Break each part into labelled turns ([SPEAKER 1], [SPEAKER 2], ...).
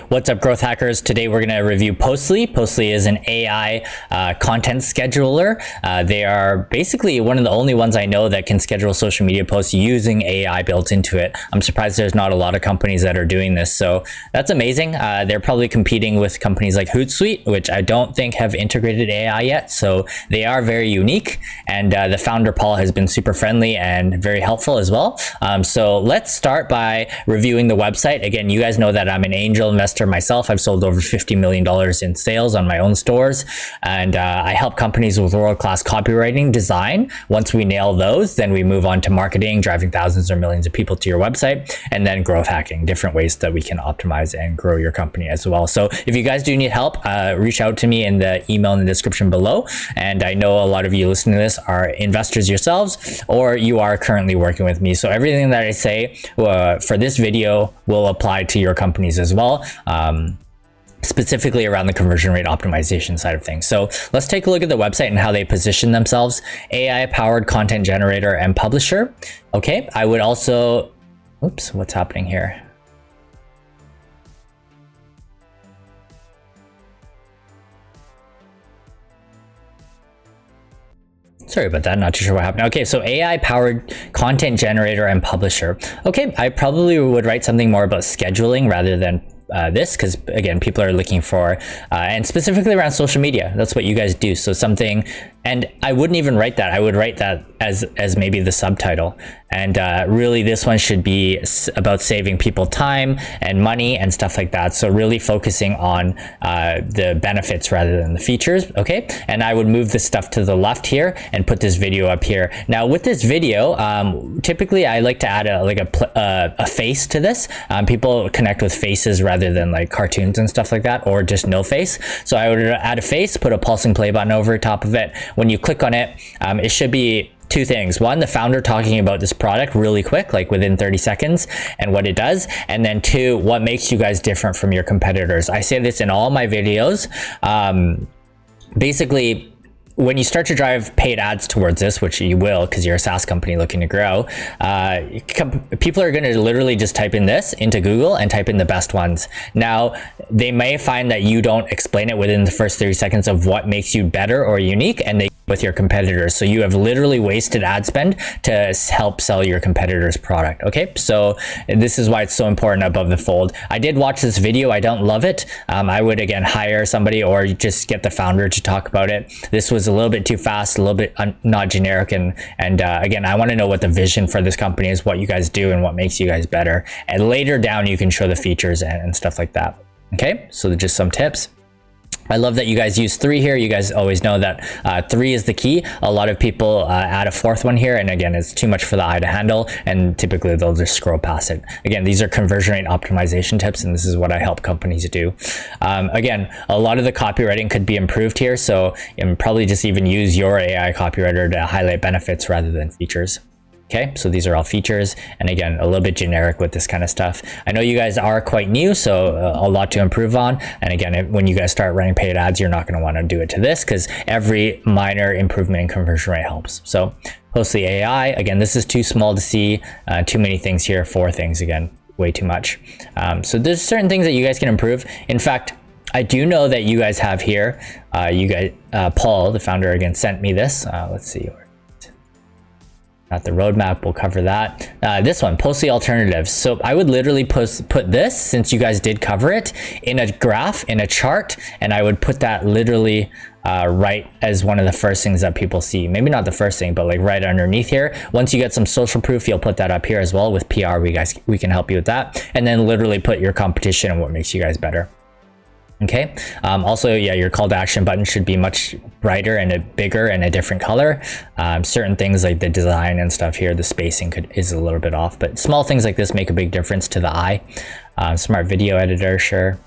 [SPEAKER 1] What's up, growth hackers? Today we're going to review Postly. Postly is an AI content scheduler. They are basically one of the only ones I know that can schedule social media posts using AI built into it. I'm surprised there's not a lot of companies that are doing this, so that's amazing. They're probably competing with companies like Hootsuite, which I don't think have integrated AI yet, so they are very unique, and the founder, Paul, has been super friendly and very helpful as well. So let's start by reviewing the website. Again, you guys know that I'm an angel investor myself. I've sold over $50 million in sales on my own stores, and I help companies with world-class copywriting design. Once we nail those, then we move on to marketing, driving thousands or millions of people to your website, and then growth hacking, different ways that we can optimize and grow your company as well. So if you guys do need help, reach out to me in the email in the description below. And I know a lot of you listening to this are investors yourselves, or you are currently working with me. So everything that I say for this video will apply to your companies as well. Specifically around the conversion rate optimization side of things. So let's take a look at the website and how they position themselves. AI powered content generator and publisher. Okay, I would also, oops, what's happening here? Sorry about that, not too sure what happened. Okay, so AI powered content generator and publisher. Okay, I probably would write something more about scheduling rather than this, because again, people are looking for, and specifically around social media, that's what you guys do. So something, and I wouldn't even write that. I would write that as maybe the subtitle. And really this one should be about saving people time and money and stuff like that. So really focusing on the benefits rather than the features. Okay. And I would move this stuff to the left here and put this video up here. Now with this video, typically I like to add a face to this. People connect with faces rather than like cartoons and stuff like that, or just no face. So I would add a face, put a pulsing play button over top of it. When you click on it, it should be two things. One, the founder talking about this product really quick, like within 30 seconds and what it does. And then two, what makes you guys different from your competitors. I say this in all my videos. Basically, when you start to drive paid ads towards this, which you will because you're a SaaS company looking to grow, people are going to literally just type in this into Google and type in the best ones. Now, they may find that you don't explain it within the first 30 seconds of what makes you better or unique, and they with your competitors. So you have literally wasted ad spend to help sell your competitor's product. Okay, so this is why it's so important above the fold. I did watch this video. I don't love it. I would again hire somebody or just get the founder to talk about it. This was a little bit too fast, a little bit not generic, and again, I want to know what the vision for this company is, what you guys do, and what makes you guys better. And later down, you can show the features and stuff like that. Okay, so just some tips. I love that you guys use 3 here. You guys always know that 3 is the key. A lot of people add a 4th one here, and again, it's too much for the eye to handle, and typically they'll just scroll past it. Again, these are conversion rate optimization tips, and this is what I help companies do. Again, a lot of the copywriting could be improved here, so probably just even use your AI copywriter to highlight benefits rather than features. Okay, so these are all features, and again, a little bit generic with this kind of stuff. I know you guys are quite new, so a lot to improve on. And again, when you guys start running paid ads, you're not going to want to do it to this, because every minor improvement in conversion rate helps. So Postly AI, again, this is too small to see, too many things here, 4 things, again, way too much. So there's certain things that you guys can improve. In fact, I do know that you guys have here, Paul, the founder, again, sent me this. Let's see. Not the roadmap, we'll cover that. This one, Postly alternatives. So I would literally put this, since you guys did cover it, in a graph, in a chart, and I would put that literally right as one of the first things that people see. Maybe not the first thing, but like right underneath here. Once you get some social proof, you'll put that up here as well. With PR, we can help you with that. And then literally put your competition and what makes you guys better. Okay. Also, yeah, your call to action button should be much brighter and bigger and a different color. Certain things like the design and stuff here, the spacing is a little bit off, but small things like this make a big difference to the eye. Smart video editor, sure.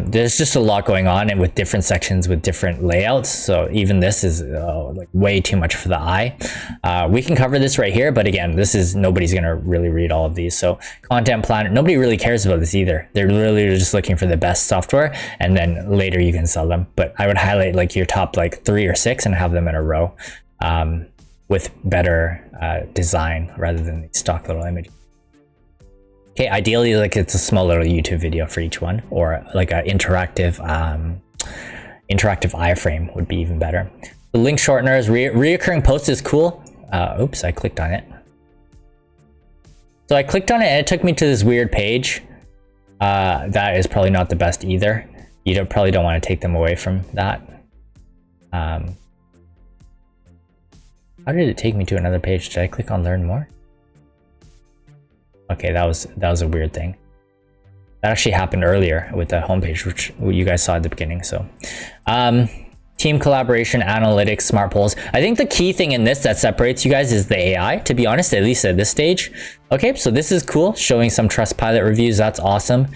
[SPEAKER 1] There's just a lot going on, and with different sections with different layouts. So even this is like way too much for the eye. We can cover this right here, but again, nobody's going to really read all of these. So content planner, nobody really cares about this either. They're literally just looking for the best software, and then later you can sell them. But I would highlight like your top like 3 or 6 and have them in a row with better design rather than stock little images. Okay, ideally, like it's a small little YouTube video for each one, or like an interactive iframe would be even better. The link shorteners, reoccurring post is cool. Oops, I clicked on it. So I clicked on it and it took me to this weird page. That is probably not the best either. You probably don't want to take them away from that. How did it take me to another page? Did I click on learn more? Okay, that was a weird thing. That actually happened earlier with the homepage, which you guys saw at the beginning. So, team collaboration, analytics, smart polls. I think the key thing in this that separates you guys is the AI, to be honest, at least at this stage. Okay, so this is cool, showing some Trustpilot reviews. That's awesome.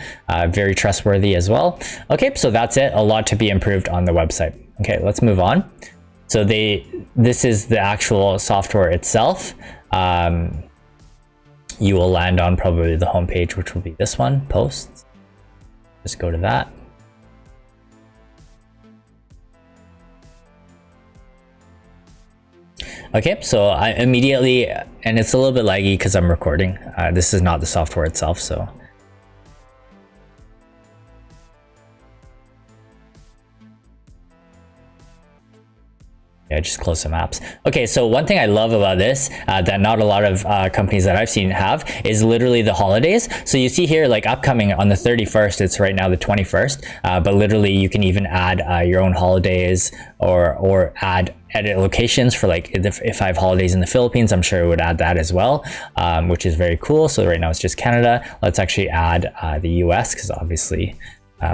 [SPEAKER 1] Very trustworthy as well. Okay, so that's it. A lot to be improved on the website. Okay, let's move on. So this is the actual software itself. You will land on probably the homepage, which will be this one, posts. Just go to that. Okay, so I immediately, and it's a little bit laggy because I'm recording. This is not the software itself, so. Yeah, just close some apps. Okay, so one thing I love about this that not a lot of companies that I've seen have is literally the holidays. So you see here, like upcoming on the 31st, it's right now the 21st, but literally you can even add your own holidays or edit locations for, like, if I have holidays in the Philippines, I'm sure it would add that as well, which is very cool. So right now it's just Canada. Let's actually add the US, because obviously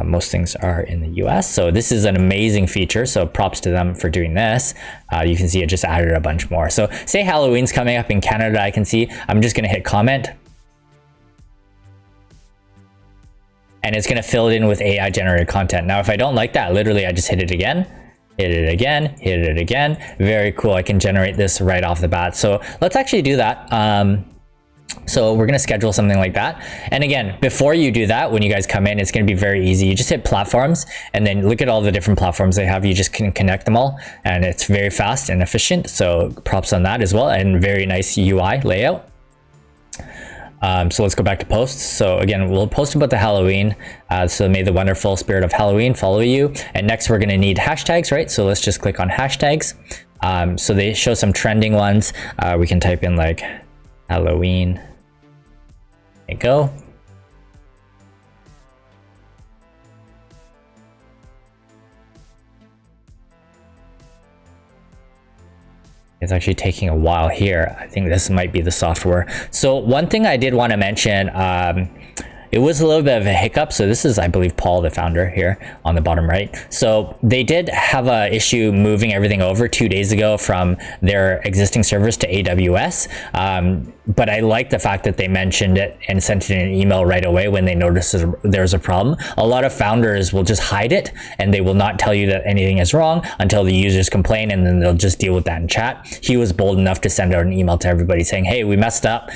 [SPEAKER 1] most things are in the US. So this is an amazing feature. So props to them for doing this. You can see it just added a bunch more. So say Halloween's coming up in Canada, I can see, I'm just gonna hit comment. And it's gonna fill it in with AI generated content. Now, if I don't like that, literally I just hit it again, hit it again, hit it again. Very cool, I can generate this right off the bat. So let's actually do that. So we're going to schedule something like that. And again, before you do that, when you guys come in, it's going to be very easy. You just hit platforms and then look at all the different platforms they have. You just can connect them all and it's very fast and efficient. So props on that as well, and very nice UI layout. So let's go back to posts. So again, we'll post about the Halloween. So may the wonderful spirit of Halloween follow you. And next we're going to need hashtags, right? So let's just click on hashtags. So they show some trending ones. We can type in like Halloween. There you go. It's actually taking a while here. I think this might be the software. So one thing I did want to mention, it was a little bit of a hiccup. So this is, I believe, Paul, the founder here on the bottom right. So they did have an issue moving everything over 2 days ago from their existing servers to AWS. But I like the fact that they mentioned it and sent it in an email right away when they noticed there's a problem. A lot of founders will just hide it and they will not tell you that anything is wrong until the users complain, and then they'll just deal with that in chat. He was bold enough to send out an email to everybody saying, hey, we messed up.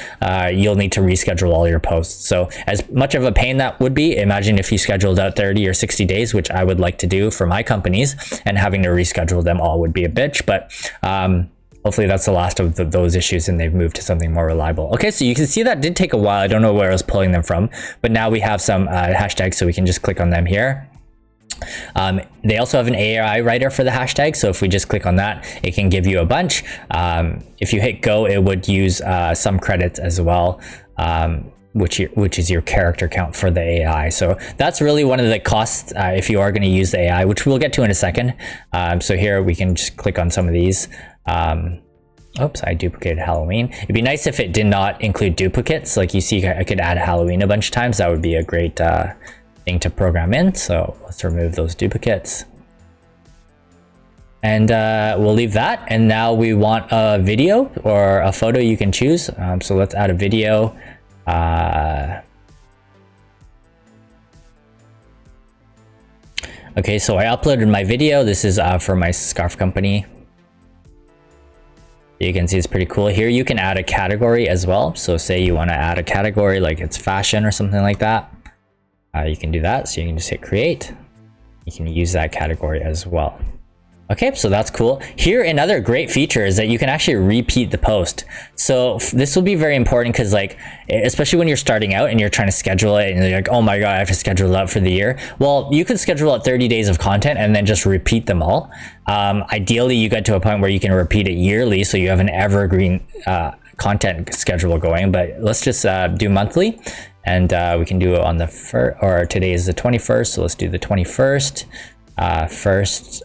[SPEAKER 1] You'll need to reschedule all your posts. So as much of a pain that would be, imagine if you scheduled out 30 or 60 days, which I would like to do for my companies, and having to reschedule them all would be a bitch. But hopefully that's the last of those issues and they've moved to something more reliable. Okay, so you can see that did take a while. I don't know where I was pulling them from, but now we have some hashtags, so we can just click on them here. They also have an AI writer for the hashtag, so if we just click on that, it can give you a bunch. If you hit go, it would use some credits as well, which is your character count for the AI. So that's really one of the costs if you are going to use the AI, which we'll get to in a second. So here we can just click on some of these. Oops, I duplicated Halloween. It'd be nice if it did not include duplicates. Like you see, I could add Halloween a bunch of times. That would be a great thing to program in. So let's remove those duplicates. And we'll leave that. And now we want a video or a photo you can choose. So let's add a video. Okay, so I uploaded my video. This is for my scarf company. You can see it's pretty cool. Here you can add a category as well. So say you want to add a category like it's fashion or something like that. You can do that. So you can just hit create. You can use that category as well. Okay, so that's cool. Here, another great feature is that you can actually repeat the post. So this will be very important because, like, especially when you're starting out and you're trying to schedule it and you're like, oh my God, I have to schedule it out for the year. Well, you could schedule out 30 days of content and then just repeat them all. Ideally, you get to a point where you can repeat it yearly, so you have an evergreen content schedule going, but let's just do monthly. And we can do it on the first, or today is the 21st, so let's do the 21st, first,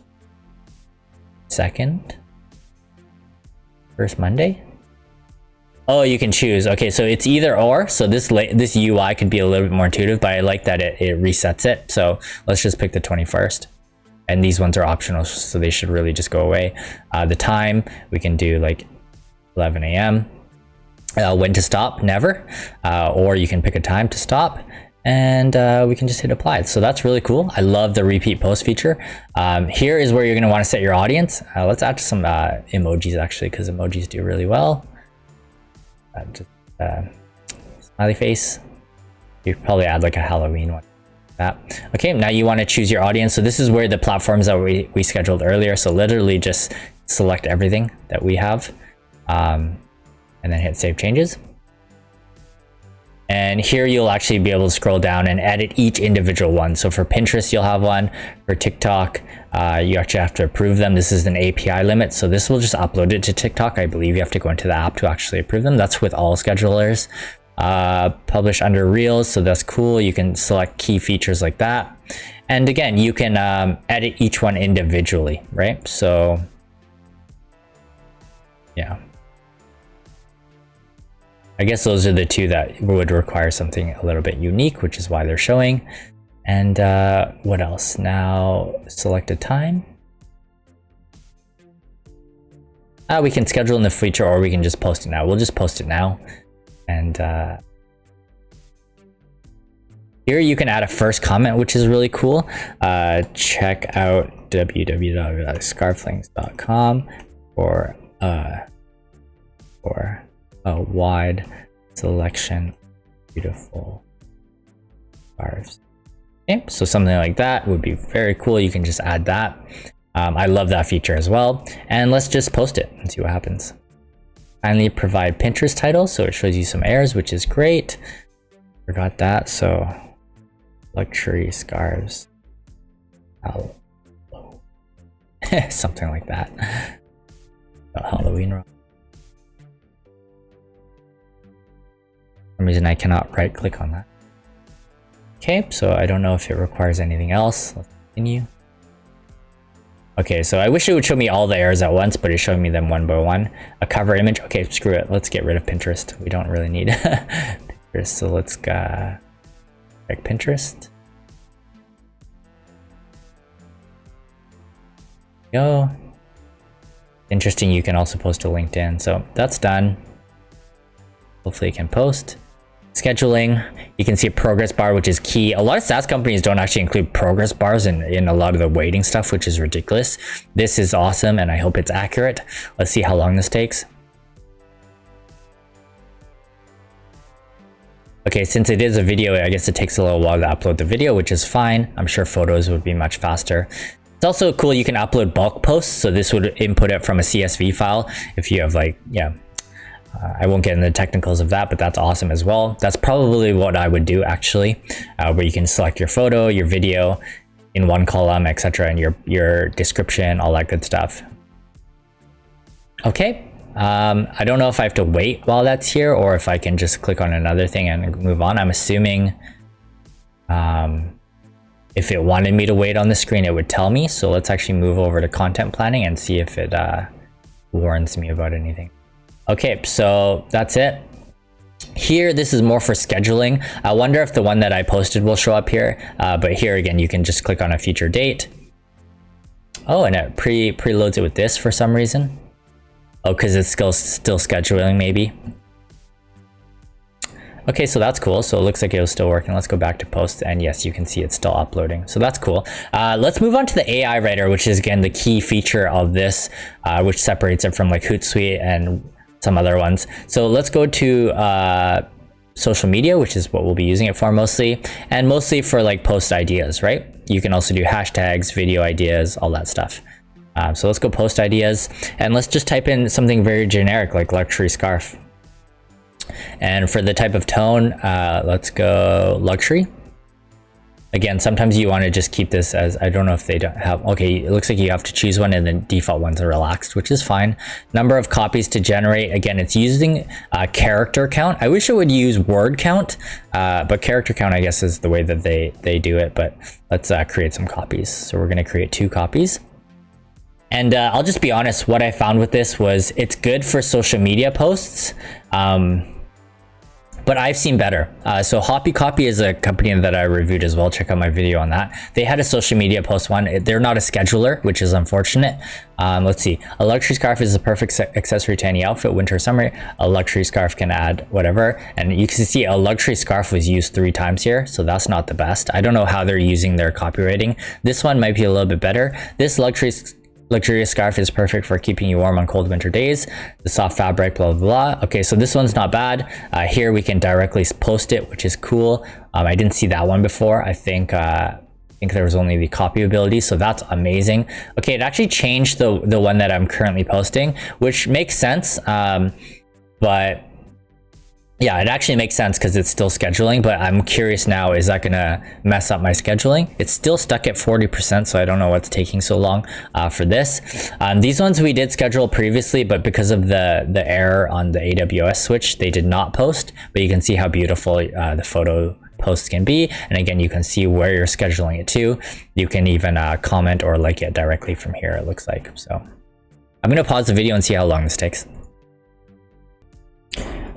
[SPEAKER 1] second, first Monday. Oh, you can choose. Okay, so it's either or. So this UI could be a little bit more intuitive, but I like that it resets it. So let's just pick the 21st. And these ones are optional, so they should really just go away. The time, we can do like 11 a.m. When to stop, never. Or you can pick a time to stop, and we can just hit apply. So that's really cool. I love the repeat post feature. Here is where you're gonna wanna set your audience. Let's add some emojis actually, because emojis do really well. Smiley face. You probably add like a Halloween one. That. Okay, now you wanna choose your audience. So this is where the platforms that we scheduled earlier. So literally just select everything that we have, and then hit save changes. And here you'll actually be able to scroll down and edit each individual one. So for Pinterest, you'll have one. For TikTok, you actually have to approve them. This is an API limit, so this will just upload it to TikTok. I believe you have to go into the app to actually approve them. That's with all schedulers. Publish under Reels, so that's cool. You can select key features like that. And again, you can edit each one individually, right? So yeah. I guess those are the two that would require something a little bit unique, which is why they're showing. And what else? Now select a time. We can schedule in the future, or we can just post it now. We'll just post it now. And here you can add a first comment, which is really cool. Check out www.scarflings.com for a wide selection of beautiful scarves. Okay, so something like that would be very cool. You can just add that. I love that feature as well. And let's just post it and see what happens. Finally, provide Pinterest title, so it shows you some errors, which is great. Forgot that. So luxury scarves, something like that. Halloween. For some reason I cannot right click on that. Okay, so I don't know if it requires anything else. Let's continue. Okay, so I wish it would show me all the errors at once, but it's showing me them one by one. A cover image. Okay, screw it. Let's get rid of Pinterest. We don't really need Pinterest, so let's check Pinterest. Go. Interesting, you can also post to LinkedIn. So that's done. Hopefully it can post. Scheduling, you can see a progress bar, which is key. A lot of SaaS companies don't actually include progress bars in a lot of the weighting stuff, which is ridiculous. This is awesome, and I hope it's accurate. Let's see how long this takes. Okay, since it is a video, I guess it takes a little while to upload the video, which is fine. I'm sure photos would be much faster. It's also cool, you can upload bulk posts. So this would input it from a CSV file if you have like, yeah. I won't get into the technicals of that, but that's awesome as well. That's probably what I would do actually, where you can select your photo, your video in one column, etc., and your description, all that good stuff. Okay, I don't know if I have to wait while that's here or if I can just click on another thing and move on. I'm assuming if it wanted me to wait on the screen, it would tell me. So let's actually move over to content planning and see if it warns me about anything. Okay, so that's it. Here, this is more for scheduling. I wonder if the one that I posted will show up here, but here again, you can just click on a future date. Oh, and it preloads it with this for some reason. Oh, because it's still scheduling maybe. Okay, so that's cool. So it looks like it was still working. Let's go back to post, and yes, you can see it's still uploading. So that's cool. Let's move on to the AI writer, which is again the key feature of this, which separates it from like Hootsuite and some other ones. So let's go to social media, which is what we'll be using it for mostly, and mostly for like post ideas, right? You can also do hashtags, video ideas, all that stuff. So let's go post ideas, and let's just type in something very generic like luxury scarf. And for the type of tone, let's go luxury. Again, sometimes you want to just keep this as, I don't know if they don't have, okay, it looks like you have to choose one, and the default ones are relaxed, which is fine. Number of copies to generate. Again, it's using character count. I wish it would use word count, but character count, I guess, is the way that they do it. But let's create some copies. So we're going to create 2 copies. And I'll just be honest, what I found with this was it's good for social media posts. But I've seen better. So Hoppy Copy is a company that I reviewed as well. Check out my video on that. They had a social media post one. They're not a scheduler, which is unfortunate. Let's see. A luxury scarf is the perfect accessory to any outfit, winter or summer. A luxury scarf can add whatever. And you can see a luxury scarf was used 3 times here. So that's not the best. I don't know how they're using their copywriting. This one might be a little bit better. This luxurious scarf is perfect for keeping you warm on cold winter days. The soft fabric, blah, blah, blah. Okay, so this one's not bad. Here we can directly post it, which is cool. I didn't see that one before. I think there was only the copy ability, so that's amazing. Okay, it actually changed the one that I'm currently posting, which makes sense. But yeah, it actually makes sense because it's still scheduling, but I'm curious now, is that gonna mess up my scheduling? It's still stuck at 40%, so I don't know what's taking so long for this. These ones we did schedule previously, but because of the error on the AWS switch, they did not post, but you can see how beautiful the photo posts can be. And again, you can see where you're scheduling it to. You can even comment or like it directly from here, it looks like. So I'm gonna pause the video and see how long this takes.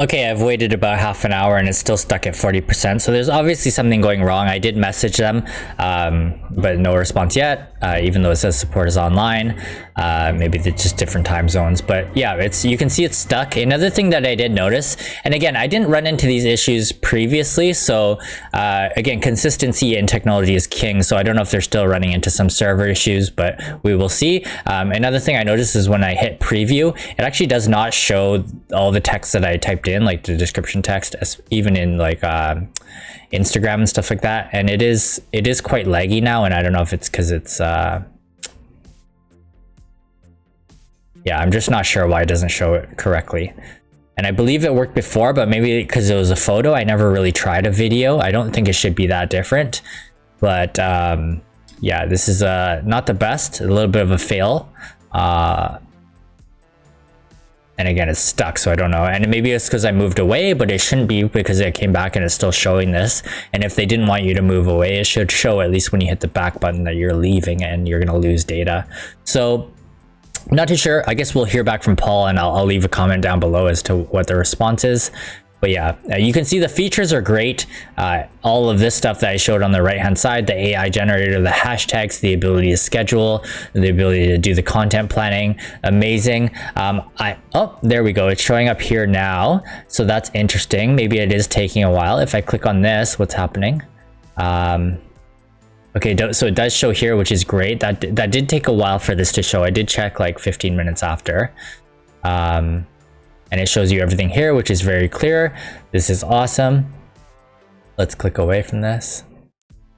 [SPEAKER 1] Okay, I've waited about half an hour and it's still stuck at 40%. So there's obviously something going wrong. I did message them, but no response yet, even though it says support is online. Maybe they're just different time zones, but yeah, you can see it's stuck. Another thing that I did notice, and again, I didn't run into these issues previously. So again, consistency in technology is king. So I don't know if they're still running into some server issues, but we will see. Another thing I noticed is when I hit preview, it actually does not show all the text that I typed in, like the description text, even in like Instagram and stuff like that. And it is quite laggy now, and I don't know if it's because it's yeah, I'm just not sure why it doesn't show it correctly. And I believe it worked before, but maybe because it was a photo, I never really tried a video. I don't think it should be that different, but yeah, this is not the best, a little bit of a fail. And again, it's stuck, so I don't know. And maybe it's because I moved away, but it shouldn't be because I came back and it's still showing this. And if they didn't want you to move away, it should show at least when you hit the back button that you're leaving and you're gonna lose data. So I'm not too sure. I guess we'll hear back from Paul, and I'll leave a comment down below as to what the response is. But yeah, you can see the features are great. All of this stuff that I showed on the right hand side, the AI generator, the hashtags, the ability to schedule, the ability to do the content planning, amazing. Oh, there we go. It's showing up here now. So that's interesting. Maybe it is taking a while. If I click on this, what's happening? Okay, so it does show here, which is great. That did take a while for this to show. I did check like 15 minutes after. And it shows you everything here, which is very clear. This is awesome. Let's click away from this.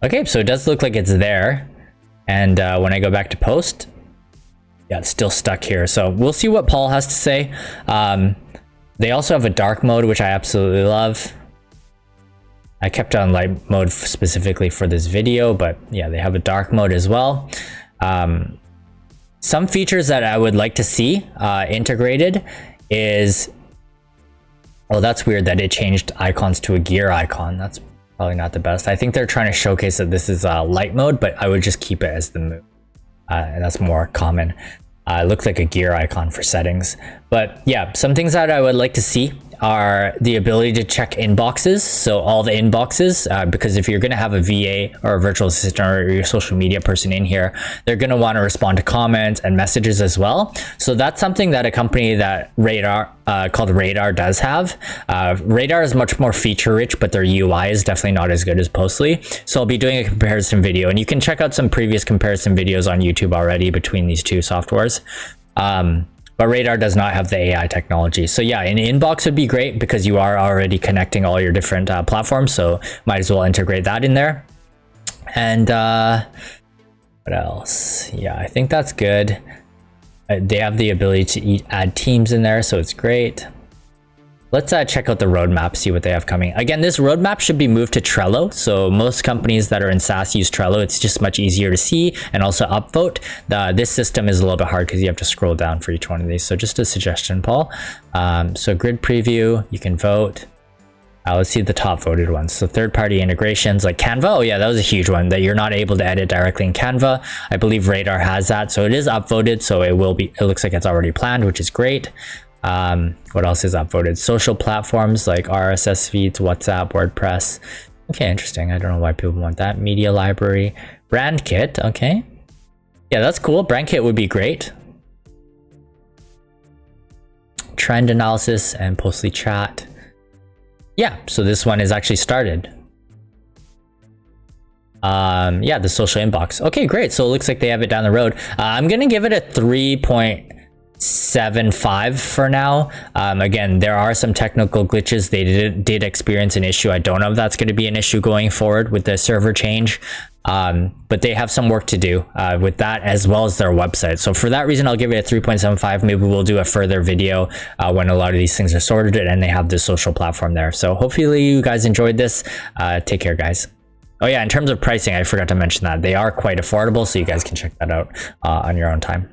[SPEAKER 1] Okay, so it does look like it's there. And when I go back to post, yeah, it's still stuck here. So we'll see what Paul has to say. They also have a dark mode, which I absolutely love. I kept on light mode specifically for this video, but yeah, they have a dark mode as well. Some features that I would like to see integrated is, well, that's weird that it changed icons to a gear icon. That's probably not the best. I think they're trying to showcase that this is light mode, but I would just keep it as the move. And that's more common. It looks like a gear icon for settings. But yeah, some things that I would like to see are the ability to check inboxes. So all the inboxes, because if you're going to have a VA or a virtual assistant or your social media person in here, they're going to want to respond to comments and messages as well. So that's something that a company that called Radar does have. Radar is much more feature rich, but their UI is definitely not as good as Postly. So I'll be doing a comparison video, and you can check out some previous comparison videos on YouTube already between these two softwares. But Radar does not have the AI technology. So yeah, an inbox would be great because you are already connecting all your different platforms. So might as well integrate that in there. And what else? Yeah, I think that's good. They have the ability to add teams in there, so it's great. Let's check out the roadmap, see what they have coming. Again, this roadmap should be moved to Trello. So most companies that are in SaaS use Trello. It's just much easier to see and also upvote. This system is a little bit hard because you have to scroll down for each one of these. So just a suggestion, Paul. So grid preview, you can vote. Let's see the top voted ones. So third-party integrations like Canva. Oh yeah, that was a huge one that you're not able to edit directly in Canva. I believe Radar has that. So it is upvoted. So it looks like it's already planned, which is great. What else is upvoted? Social platforms like RSS feeds, WhatsApp, WordPress. Okay, interesting. I don't know why people want that. Media library, brand kit. Okay. Yeah, that's cool. Brand kit would be great. Trend analysis and Postly chat. Yeah, so this one is actually started. Yeah, the social inbox. Okay, great. So it looks like they have it down the road. I'm going to give it a 3.75 for now. Again, there are some technical glitches. They did experience an issue. I don't know if that's going to be an issue going forward with the server change. But they have some work to do with that, as well as their website. So for that reason, I'll give it a 3.75. Maybe we'll do a further video when a lot of these things are sorted and they have the social platform there. So hopefully you guys enjoyed this. Take care, guys. Oh yeah, in terms of pricing, I forgot to mention that they are quite affordable, so you guys can check that out on your own time.